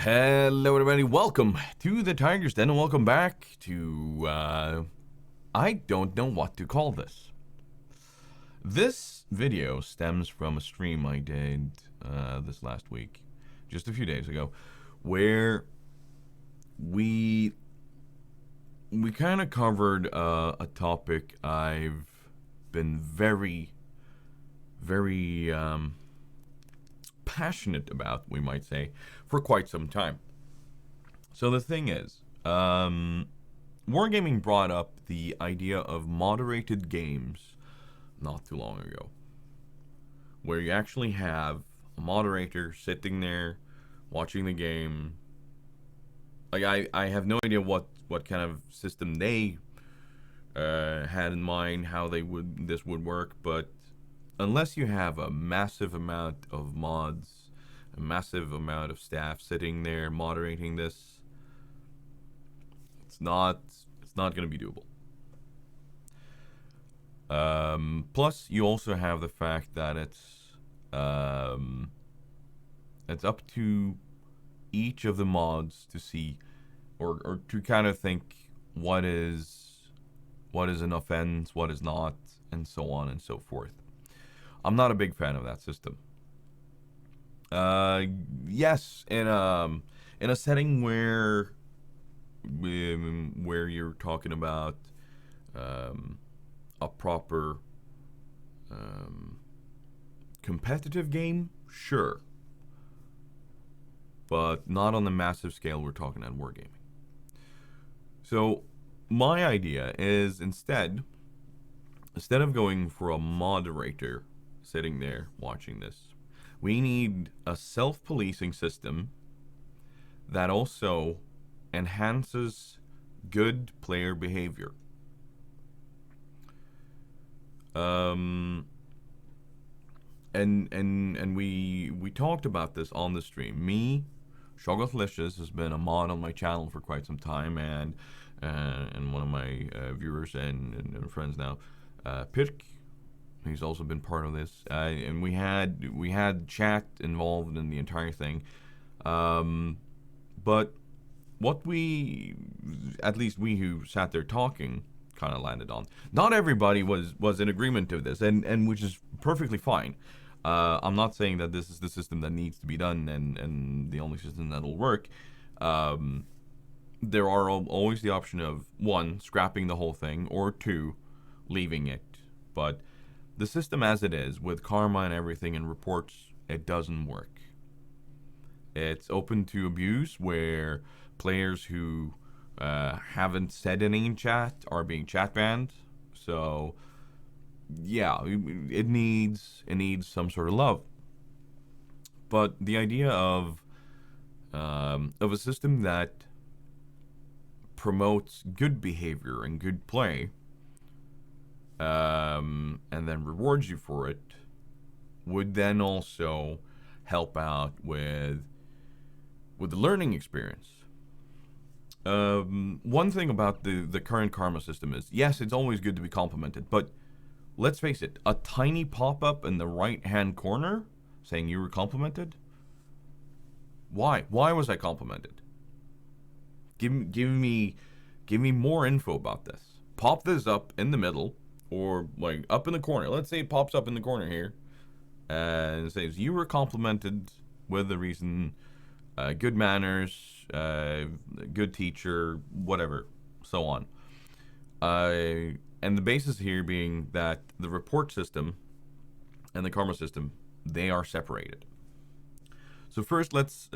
Hello, everybody. Welcome to the Tigers Den, and welcome back to, I don't know what to call this. This video stems from a stream I did this last week, just a few days ago, where we kind of covered a topic I've been very passionate about, we might say, for quite some time. So the thing is, Wargaming brought up the idea of moderated games not too long ago, where you actually have a moderator sitting there watching the game. Like, I have no idea what kind of system they had in mind, how this would work, but unless you have a massive amount of mods, a massive amount of staff sitting there moderating this, it's not going to be doable. Plus, you also have the fact that it's up to each of the mods to see or to kind of think what is an offense, what is not, and so on and so forth. I'm not a big fan of that system. Yes, in a setting where you're talking about a proper competitive game, sure, but not on the massive scale we're talking at Wargaming. So my idea is instead of going for a moderator sitting there watching this, we need a self-policing system that also enhances good player behavior. And we talked about this on the stream. Me, Shogothlicious, has been a mod on my channel for quite some time, and one of my viewers and friends now, Pirk. He's also been part of this, and we had chat involved in the entire thing. But what at least we who sat there talking, kind of landed on. Not everybody was in agreement to this, and which is perfectly fine. I'm not saying that this is the system that needs to be done and the only system that'll work. There are always the option of, one, scrapping the whole thing, or two, leaving it. But the system as it is, with karma and everything and reports, it doesn't work. It's open to abuse, where players who haven't said anything in chat are being chat banned. So yeah, it needs some sort of love. But the idea of a system that promotes good behavior and good play, and then rewards you for it, would then also help out with the learning experience. One thing about the current karma system is, yes, it's always good to be complimented, but let's face it, a tiny pop-up in the right-hand corner saying you were complimented? Why? Why was I complimented? Give me more info about this. Pop this up in the middle, or like up in the corner. Let's say it pops up in the corner here, and it says you were complimented with the reason, good manners, good teacher, whatever, so on. And the basis here being that the report system and the karma system, they are separated. So first, let's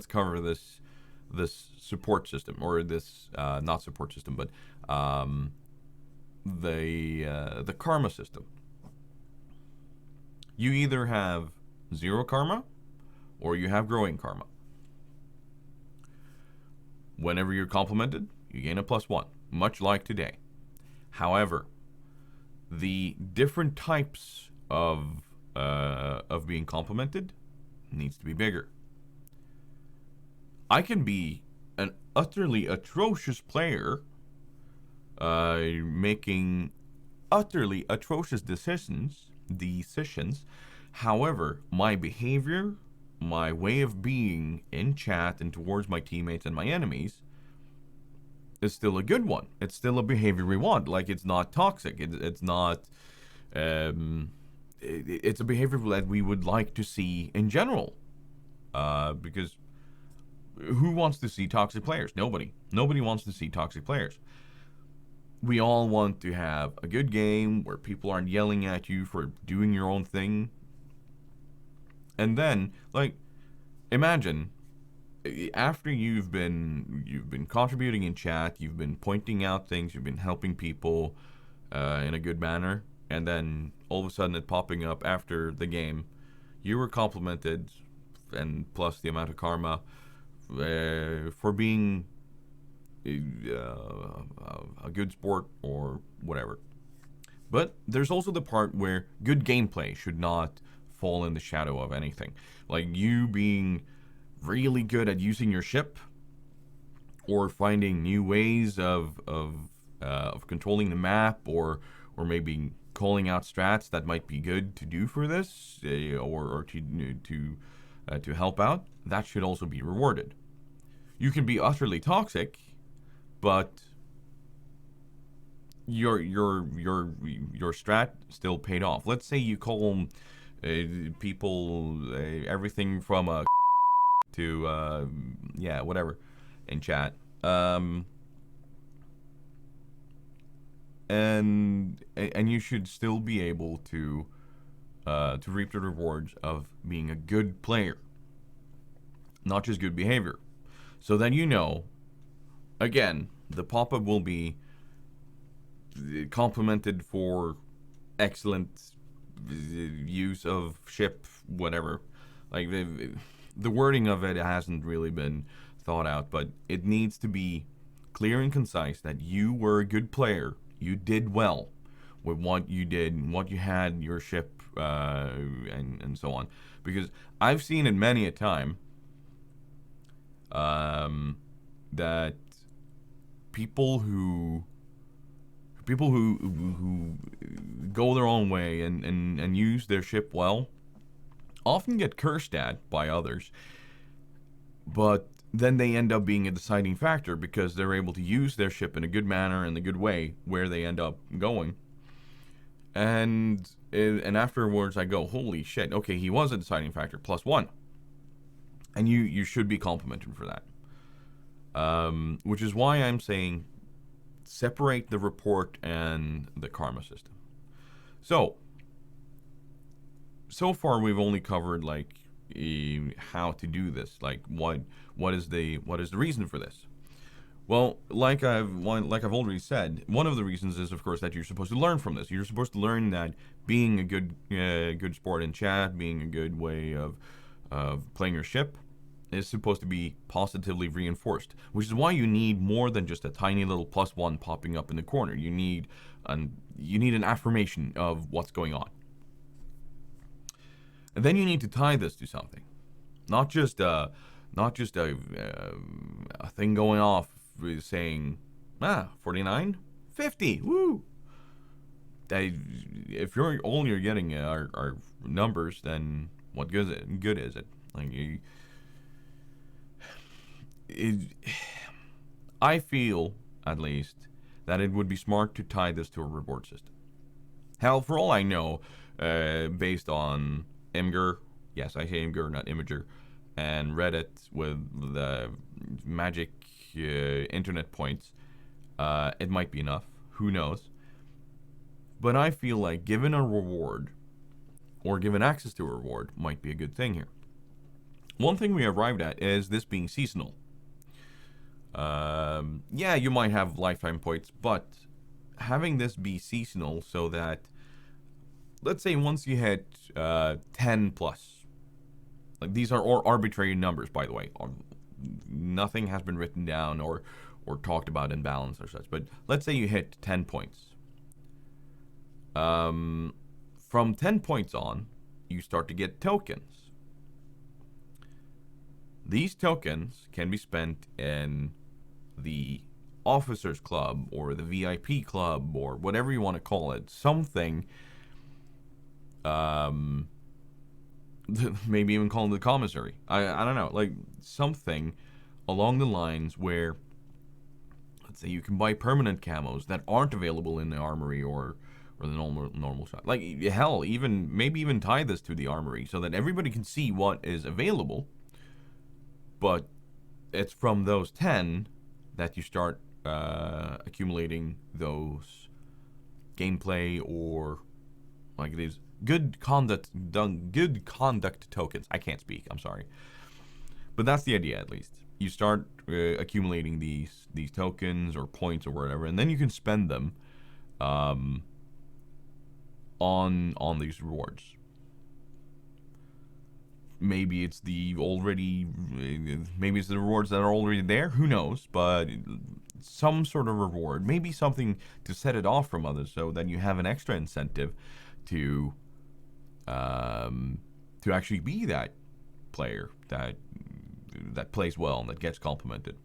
cover this support system, or this not support system, but the karma system. You either have 0 karma or you have growing karma. Whenever you're complimented, you gain a +1, much like today. However, the different types of being complimented needs to be bigger. I can be an utterly atrocious player, making utterly atrocious decisions. However, my behavior my way of being in chat and towards my teammates and my enemies is still a good one. It's still a behavior we want. Like, it's not toxic. It's not. It's a behavior that we would like to see in general. Because who wants to see toxic players? Nobody. Nobody wants to see toxic players. We all want to have a good game where people aren't yelling at you for doing your own thing. And then, like, imagine after you've been contributing in chat, you've been pointing out things, you've been helping people in a good manner, and then all of a sudden it popping up after the game, you were complimented, and plus the amount of karma for being a good sport or whatever. But there's also the part where good gameplay should not fall in the shadow of anything. Like you being really good at using your ship, or finding new ways of controlling the map, or maybe calling out strats that might be good to do for this, or to help out. That should also be rewarded. You can be utterly toxic, but your strat still paid off. Let's say you call people everything from a to yeah, whatever in chat, and you should still be able to reap the rewards of being a good player, not just good behavior. So then, again, the pop-up will be complimented for excellent use of ship, whatever. Like the wording of it hasn't really been thought out, but it needs to be clear and concise that you were a good player. You did well with what you did, what you had, your ship, and so on. Because I've seen it many a time that people who go their own way and use their ship well often get cursed at by others, but then they end up being a deciding factor because they're able to use their ship in a good manner and a good way where they end up going. And afterwards I go, holy shit, okay, he was a deciding factor, +1. And you should be complimented for that. Which is why I'm saying separate the report and the karma system. So far we've only covered like how to do this, like what is the reason for this. Well, like I've already said, one of the reasons is, of course, that you're supposed to learn from this. You're supposed to learn that being a good sport in chat, being a good way of playing your ship, is supposed to be positively reinforced, which is why you need more than just a tiny little +1 popping up in the corner. You need an affirmation of what's going on. And then you need to tie this to something, not just a thing going off saying 49, 50, woo. If all you're getting are numbers, then what good is it? Like I feel, at least, that it would be smart to tie this to a reward system. Hell, for all I know, based on Imgur, yes, I say Imgur, not Imager, and Reddit with the magic internet points, it might be enough. Who knows? But I feel like given a reward, or given access to a reward, might be a good thing here. One thing we arrived at is this being seasonal. Yeah, you might have lifetime points, but having this be seasonal so that, let's say once you hit 10 plus, like these are arbitrary numbers, by the way. Nothing has been written down or talked about in balance or such, but let's say you hit 10 points. From 10 points on, you start to get tokens. These tokens can be spent in the Officers Club or the VIP Club or whatever you want to call it. Something maybe even calling the commissary. I don't know, like something along the lines where, let's say, you can buy permanent camos that aren't available in the armory or the normal shop. Like hell, even maybe even tie this to the armory so that everybody can see what is available. But it's from those 10 that you start accumulating those gameplay or like these good conduct tokens. I can't speak. I'm sorry, but that's the idea. At least you start accumulating these tokens or points or whatever, and then you can spend them on these rewards. Maybe it's the rewards that are already there. Who knows? But some sort of reward, maybe something to set it off from others, so that you have an extra incentive to actually be that player that plays well and that gets complimented.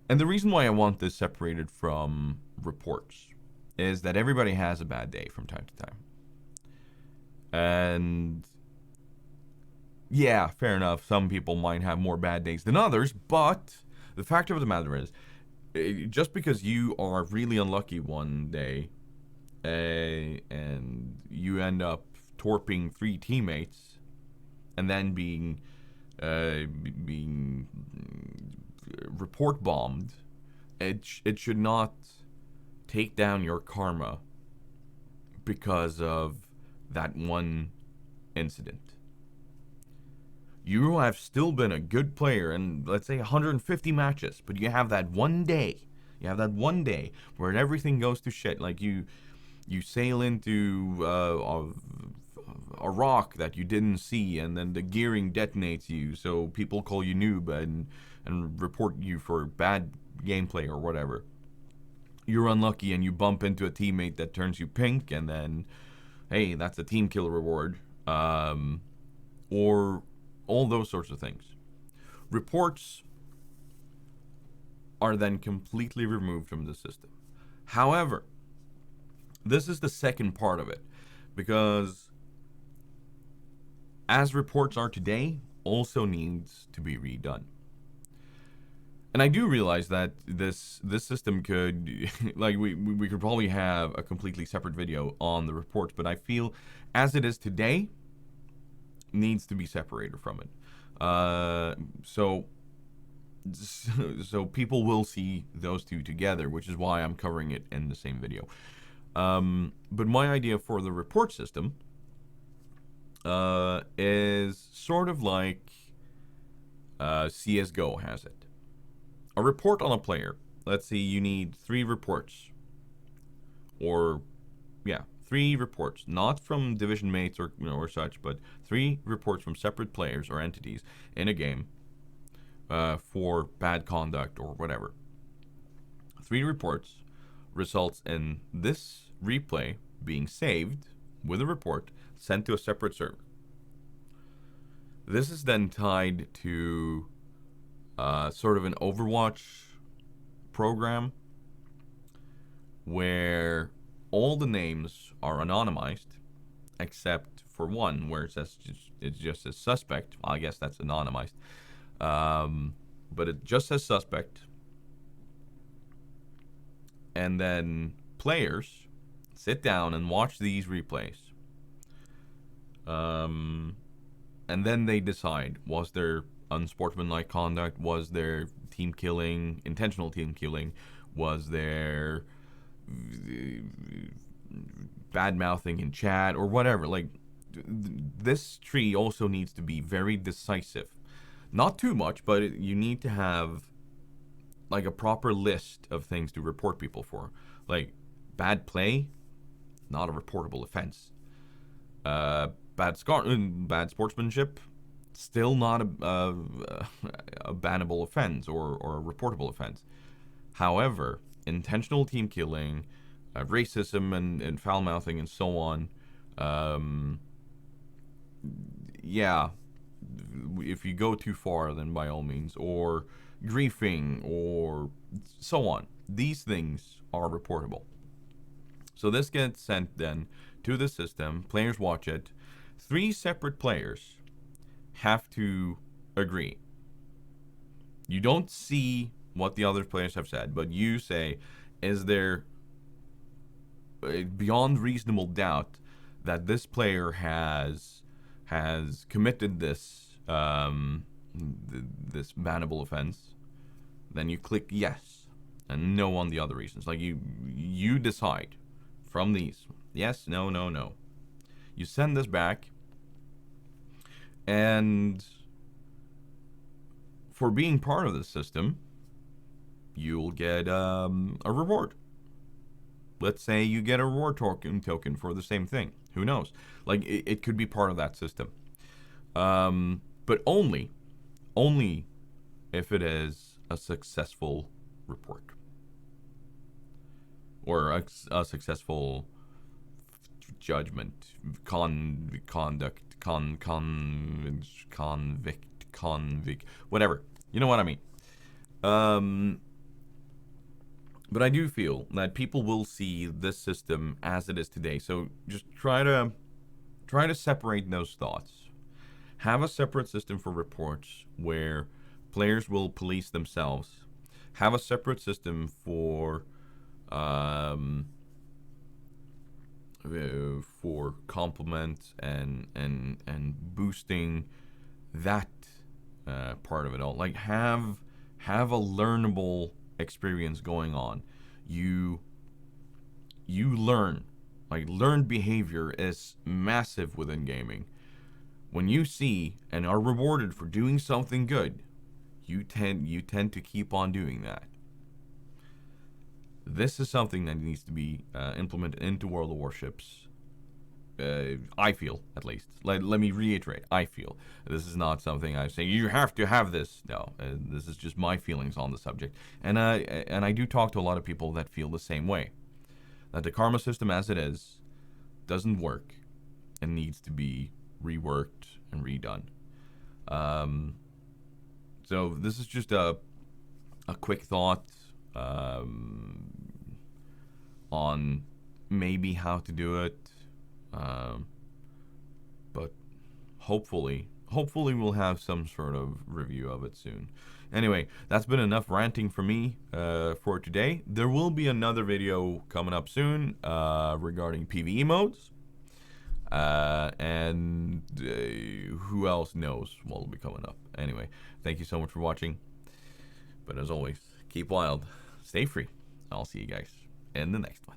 And the reason why I want this separated from reports is that everybody has a bad day from time to time. And yeah, fair enough, some people might have more bad days than others, but the fact of the matter is, just because you are really unlucky one day and you end up torping 3 teammates and then being report bombed, it should not take down your karma because of that one incident. You have still been a good player in, let's say, 150 matches, but you have that one day. You have that one day where everything goes to shit. Like you sail into a rock that you didn't see, and then the gearing detonates you, so people call you noob and report you for bad gameplay or whatever. You're unlucky and you bump into a teammate that turns you pink, and then, hey, that's a team kill reward. Or all those sorts of things. Reports are then completely removed from the system. However, this is the second part of it, because as reports are today, also needs to be redone. And I do realize that this system could, like, we could probably have a completely separate video on the reports, but I feel as it is today, needs to be separated from it. So people will see those two together, which is why I'm covering it in the same video. But my idea for the report system is sort of like CSGO has it. A report on a player. Let's see, you need 3 reports. Or, yeah, 3 reports. Not from division mates or or such, but 3 reports from separate players or entities in a game for bad conduct or whatever. 3 reports results in this replay being saved with a report sent to a separate server. This is then tied to sort of an Overwatch program where all the names are anonymized except for one where it says it just says suspect. Well, I guess that's anonymized, but it just says suspect. And then players sit down and watch these replays. And then they decide, was there unsportsmanlike conduct? Was there team killing, intentional team killing? Was there bad mouthing in chat or whatever? Like, this tree also needs to be very decisive. Not too much, but you need to have like a proper list of things to report people for. Like, bad play, not a reportable offense. Bad sportsmanship, still not a bannable offense or a reportable offense. However, intentional team killing, racism and foul mouthing and so on, yeah, if you go too far, then by all means, or griefing or so on, these things are reportable. So this gets sent then to the system. Players watch it. 3 separate players have to agree. You don't see what the other players have said, but you say, is there beyond reasonable doubt that this player has committed this this bannable offense? Then you click yes and no on the other reasons. Like you decide from these, yes, no, no, no. You send this back, and for being part of this system, you'll get a reward. Let's say you get a reward token for the same thing. Who knows? Like it could be part of that system, but only if it is a successful report or a successful judgment, convict, whatever. You know what I mean. But I do feel that people will see this system as it is today. So just try to separate those thoughts. Have a separate system for reports where players will police themselves. Have a separate system for compliments and boosting that part of it all. Like have a learnable experience going on. You learn. Like learned behavior is massive within gaming. When you see and are rewarded for doing something good, you tend to keep on doing that. This is something that needs to be implemented into World of Warships. I feel, at least. Let me reiterate. I feel this is not something I say you have to have this. No, this is just my feelings on the subject, and I do talk to a lot of people that feel the same way. That the karma system as it is doesn't work and needs to be reworked and redone. So this is just a quick thought on maybe how to do it. But hopefully we'll have some sort of review of it soon. Anyway, that's been enough ranting for me for today. There will be another video coming up soon regarding PvE modes. And who else knows what will be coming up. Anyway, thank you so much for watching. But as always, keep wild, stay free. I'll see you guys in the next one.